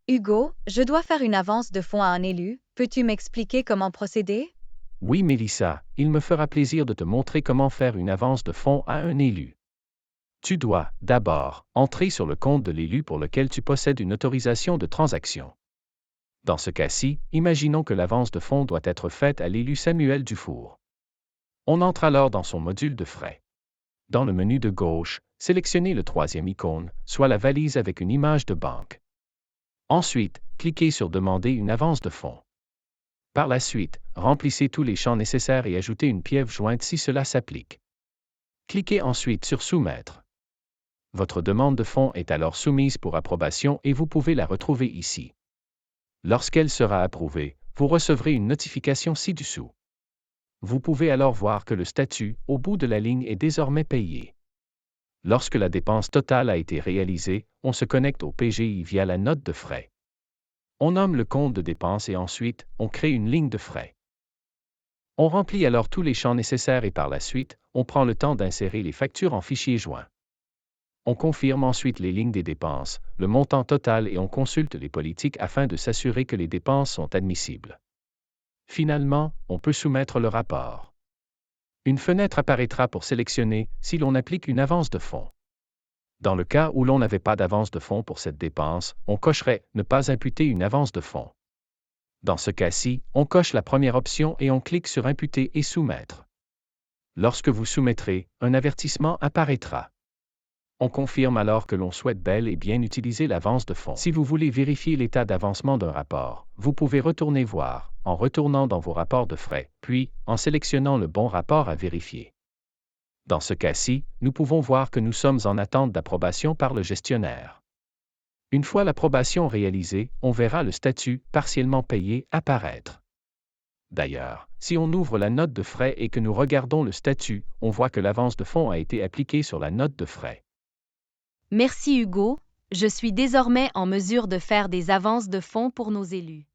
Hugo, je dois faire une avance de fonds à un élu. Peux-tu m'expliquer comment procéder? Oui, Mélissa, il me fera plaisir de te montrer comment faire une avance de fonds à un élu. Tu dois, d'abord, entrer sur le compte de l'élu pour lequel tu possèdes une autorisation de transaction. Dans ce cas-ci, imaginons que l'avance de fonds doit être faite à l'élu Samuel Dufour. On entre alors dans son module de frais. Dans le menu de gauche, sélectionnez le troisième icône, soit la valise avec une image de banque. Ensuite, cliquez sur Demander une avance de fonds. Par la suite, remplissez tous les champs nécessaires et ajoutez une pièce jointe si cela s'applique. Cliquez ensuite sur Soumettre. Votre demande de fonds est alors soumise pour approbation et vous pouvez la retrouver ici. Lorsqu'elle sera approuvée, vous recevrez une notification ci-dessous. Vous pouvez alors voir que le statut, au bout de la ligne, est désormais payé. Lorsque la dépense totale a été réalisée, on se connecte au PGI via la note de frais. On nomme le compte de dépenses et ensuite, on crée une ligne de frais. On remplit alors tous les champs nécessaires et par la suite, on prend le temps d'insérer les factures en fichier joint. On confirme ensuite les lignes des dépenses, le montant total et on consulte les politiques afin de s'assurer que les dépenses sont admissibles. Finalement, on peut soumettre le rapport. Une fenêtre apparaîtra pour sélectionner si l'on applique une avance de fonds. Dans le cas où l'on n'avait pas d'avance de fonds pour cette dépense, on cocherait « Ne pas imputer une avance de fonds ». Dans ce cas-ci, on coche la première option et on clique sur Imputer et Soumettre. Lorsque vous soumettrez, un avertissement apparaîtra. On confirme alors que l'on souhaite bel et bien utiliser l'avance de fonds. Si vous voulez vérifier l'état d'avancement d'un rapport, vous pouvez retourner voir, en retournant dans vos rapports de frais, puis en sélectionnant le bon rapport à vérifier. Dans ce cas-ci, nous pouvons voir que nous sommes en attente d'approbation par le gestionnaire. Une fois l'approbation réalisée, on verra le statut « partiellement payé » apparaître. D'ailleurs, si on ouvre la note de frais et que nous regardons le statut, on voit que l'avance de fonds a été appliquée sur la note de frais. Merci Hugo, je suis désormais en mesure de faire des avances de fonds pour nos élus.